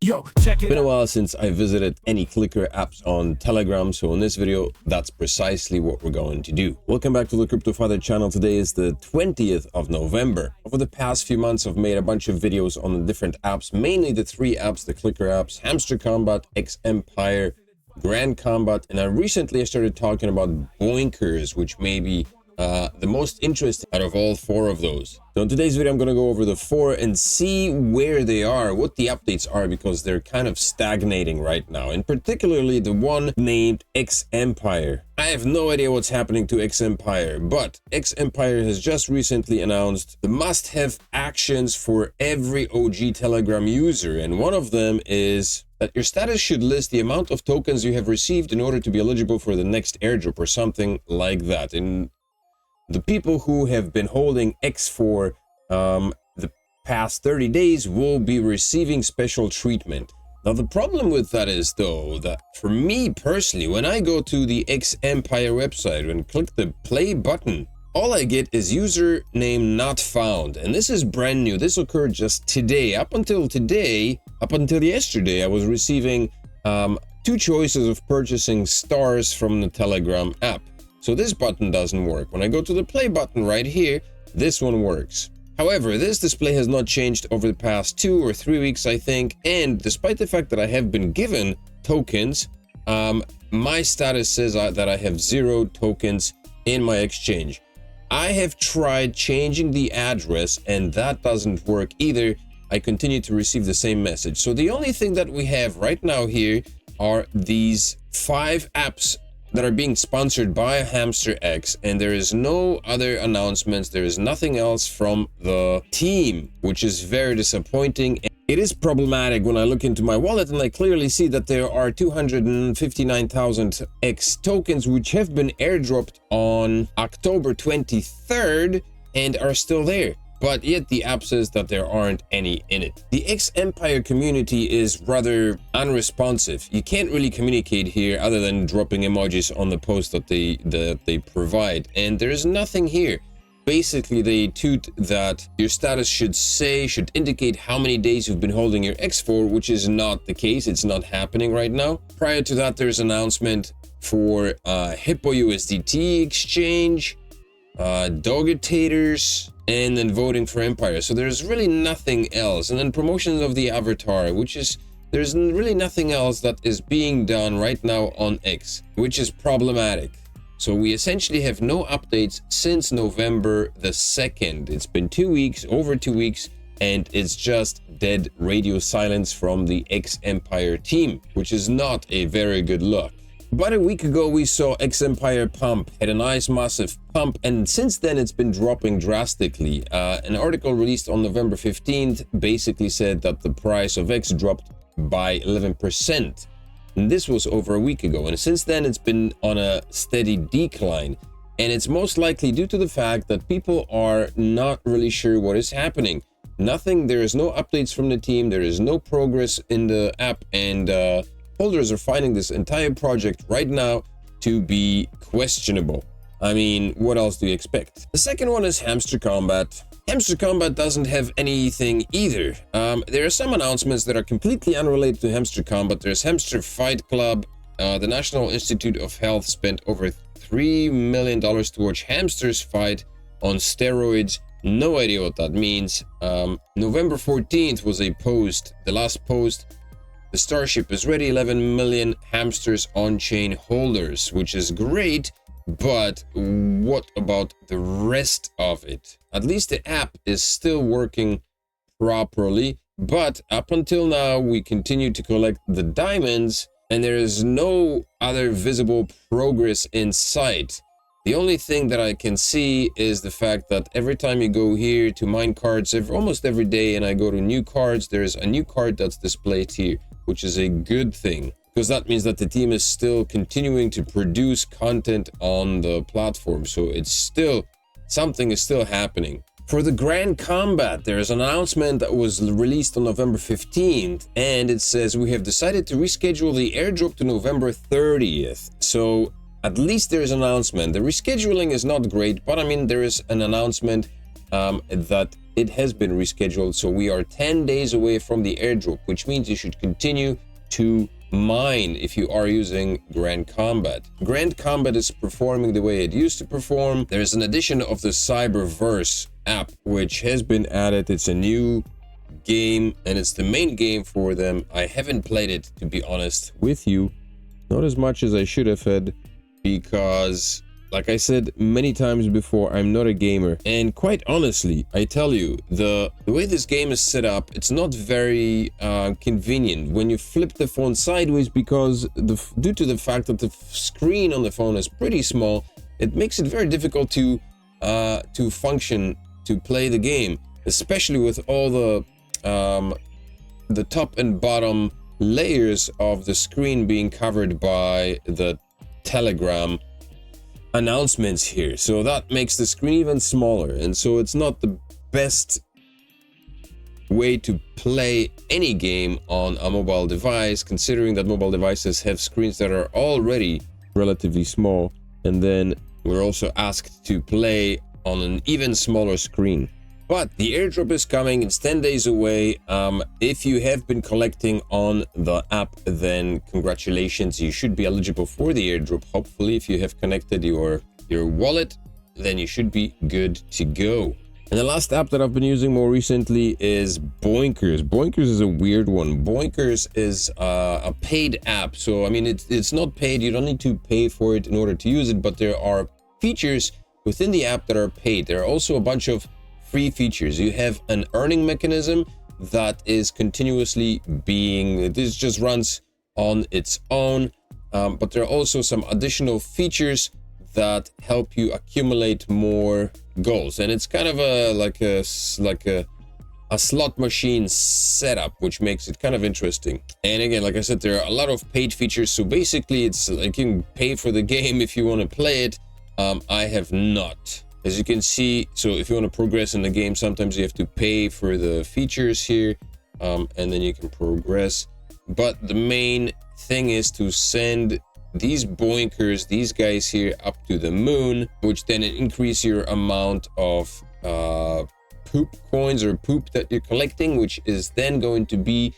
Yo, check it. It's been a while since I visited any clicker apps on Telegram, so in this video, that's precisely what we're going to do. Welcome back to the Crypto Father channel. Today is the 20th of November. Over the past few months, I've made a bunch of videos on the different apps, mainly the three apps, the clicker apps, Hamster Combat, X Empire, Grand Combat, and I recently started talking about Boinkers, which may be the most interesting out of all four of those. So in today's video, I'm going to go over the four and see where they are, what the updates are, because they're kind of stagnating right now, and particularly the one named X Empire. I have no idea what's happening to X Empire, but X Empire has just recently announced the must-have actions for every OG Telegram user, and one of them is that your status should list the amount of tokens you have received in order to be eligible for the next airdrop or something like that. And the people who have been holding X for the past 30 days will be receiving special treatment. Now, the problem with that is, though, that for me personally, when I go to the X Empire website and click the play button, all I get is username not found. And this is brand new. This occurred just today. Up until yesterday, I was receiving two choices of purchasing stars from the Telegram app. So this button doesn't work. When I go to the play button right here, this one works. However, this display has not changed over the past 2 or 3 weeks, I think. And despite the fact that I have been given tokens, my status says that I have 0 tokens in my exchange. I have tried changing the address and that doesn't work either. I continue to receive the same message. So the only thing that we have right now here are these 5 apps that are being sponsored by Hamster X, and there is no other announcements. There is nothing else from the team, which is very disappointing. It is problematic when I look into my wallet and I clearly see that there are 259,000 X tokens which have been airdropped on October 23rd and are still there. But yet the app says that there aren't any in it. The X Empire community is rather unresponsive. You can't really communicate here other than dropping emojis on the post that they provide. And there's nothing here. Basically, they toot that your status should indicate how many days you've been holding your X for, which is not the case. It's not happening right now. Prior to that, there's an announcement for Hippo USDT exchange, Dogetators, and then voting for Empire. So there's really nothing else. And then promotions of the avatar, there's really nothing else that is being done right now on X, which is problematic. So we essentially have no updates since November the 2nd. It's been 2 weeks, over 2 weeks, and it's just dead radio silence from the X Empire team, which is not a very good look. About a week ago, we saw X Empire pump, had a nice massive pump, and since then it's been dropping drastically. An article released on November 15th basically said that the price of X dropped by 11%. And this was over a week ago, and since then it's been on a steady decline. And it's most likely due to the fact that people are not really sure what is happening. There is no updates from the team, there is no progress in the app, and holders are finding this entire project right now to be questionable. I mean, what else do you expect? The second one is Hamster Combat. Hamster Combat doesn't have anything either. There are some announcements that are completely unrelated to Hamster Combat. There's Hamster Fight Club. The National Institute of Health spent over $3 million to watch hamsters fight on steroids. No idea what that means. November 14th was a post, the last post. The Starship is ready, 11 million hamsters on-chain holders, which is great, but what about the rest of it? At least the app is still working properly, but up until now, we continue to collect the diamonds, and there is no other visible progress in sight. The only thing that I can see is the fact that every time you go here to mine cards, almost every day, and I go to new cards, there's a new card that's displayed here, which is a good thing, because that means that the team is still continuing to produce content on the platform. So something is still happening. For the Grand Combat, there is an announcement that was released on November 15th, and it says we have decided to reschedule the airdrop to November 30th. So at least there is an announcement. The rescheduling is not great, but I mean, there is an announcement that it has been rescheduled. So we are 10 days away from the airdrop, which means you should continue to mine if you are using Grand Combat. Grand Combat is performing the way it used to perform. There's an addition of the Cyberverse app, which has been added. It's a new game and it's the main game for them. I haven't played it, to be honest with you, not as much as I should have had, because like I said many times before, I'm not a gamer. And quite honestly, I tell you, the way this game is set up, it's not very convenient when you flip the phone sideways, because due to the fact that the screen on the phone is pretty small, it makes it very difficult to function, to play the game, especially with all the top and bottom layers of the screen being covered by the Telegram announcements here. So that makes the screen even smaller, and so it's not the best way to play any game on a mobile device, considering that mobile devices have screens that are already relatively small, and then we're also asked to play on an even smaller screen. But the airdrop is coming. It's 10 days away. If you have been collecting on the app, then congratulations, you should be eligible for the airdrop. Hopefully, if you have connected your wallet, then you should be good to go. And the last app that I've been using more recently is Boinkers. Boinkers is a weird one. Boinkers is a paid app. So, I mean, it's not paid. You don't need to pay for it in order to use it, but there are features within the app that are paid. There are also a bunch of free features. You have an earning mechanism that is continuously this just runs on its own, but there are also some additional features that help you accumulate more goals, and it's kind of like a slot machine setup, which makes it kind of interesting. And again, like I said, there are a lot of paid features, so basically it's like you can pay for the game if you want to play it. I have not. As you can see, so if you want to progress in the game, sometimes you have to pay for the features here, and then you can progress. But the main thing is to send these Boinkers, these guys here, up to the moon, which then increase your amount of poop coins or poop that you're collecting, which is then going to be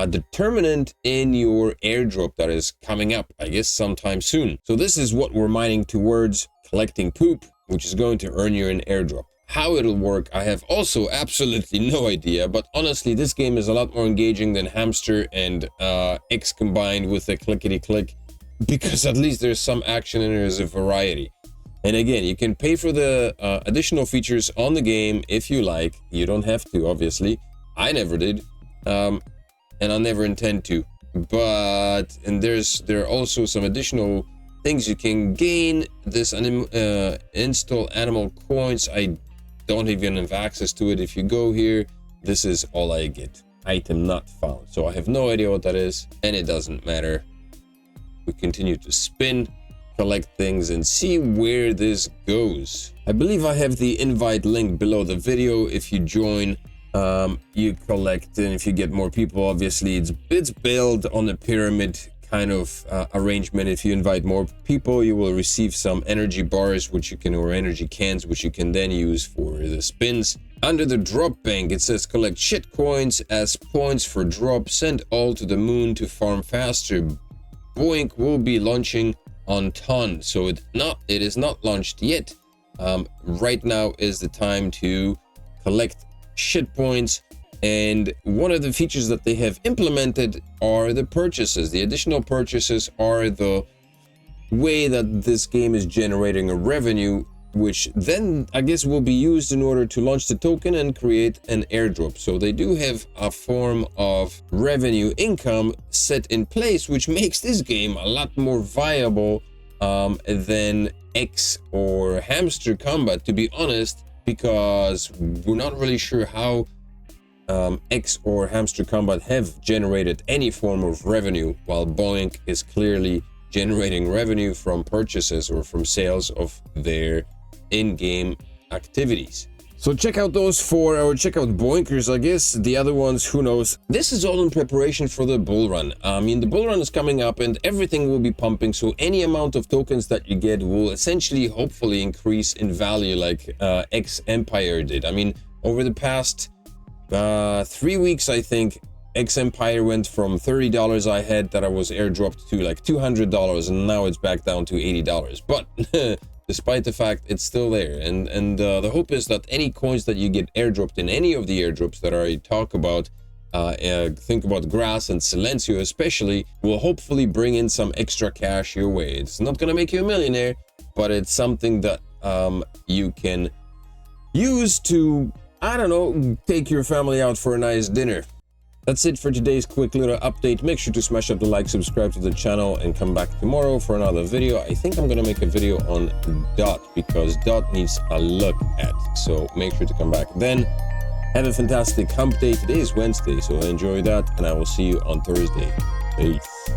determinant in your airdrop that is coming up, I guess, sometime soon. So this is what we're mining towards, collecting poop, which is going to earn you an airdrop. How it'll work, I have also absolutely no idea, but honestly, this game is a lot more engaging than Hamster and X combined with a clickety-click, because at least there's some action and there's a variety. And again, you can pay for the additional features on the game if you like. You don't have to, obviously. I never did, and I'll never intend to. But, and there are also some additional things you can gain. This install animal coins. I don't even have access to it. If you go here, this is all I get. Item not found. So I have no idea what that is, and it doesn't matter. We continue to spin, collect things, and see where this goes. I believe I have the invite link below the video. If you join, you collect, and if you get more people, obviously it's built on a pyramid kind of arrangement. If you invite more people, you will receive some energy bars, or energy cans, which you can then use for the spins. Under the drop bank, it says collect shit coins as points for drop, send all to the moon to farm faster. Boink will be launching on Ton, so it is not launched yet. Right now is the time to collect shit points. And one of the features that they have implemented are the purchases. The additional purchases are the way that this game is generating a revenue, which then I guess will be used in order to launch the token and create an airdrop. So they do have a form of revenue income set in place, which makes this game a lot more viable than X or Hamster Combat, to be honest, because we're not really sure how X or Hamster Combat have generated any form of revenue, while Boink is clearly generating revenue from purchases or from sales of their in-game activities. So check out those four, or check out Boinkers, I guess. The other ones, who knows. This is all in preparation for the bull run. I mean, the bull run is coming up and everything will be pumping, so any amount of tokens that you get will essentially, hopefully, increase in value like X Empire did. I mean, Over the past 3 weeks, I think, X Empire went from $30 I had that I was airdropped to like $200, and now it's back down to $80. But despite the fact it's still there, and the hope is that any coins that you get airdropped in any of the airdrops that I talk about, think about Grass and Silencio especially, will hopefully bring in some extra cash your way. It's not gonna make you a millionaire, but it's something that you can use to, I don't know, take your family out for a nice dinner. That's it for today's quick little update. Make sure to smash up the like, subscribe to the channel, and come back tomorrow for another video. I think I'm gonna make a video on DOT because DOT needs a look at, so make sure to come back then. Have a fantastic hump day. Today is Wednesday, so enjoy that, and I will see you on Thursday. Peace.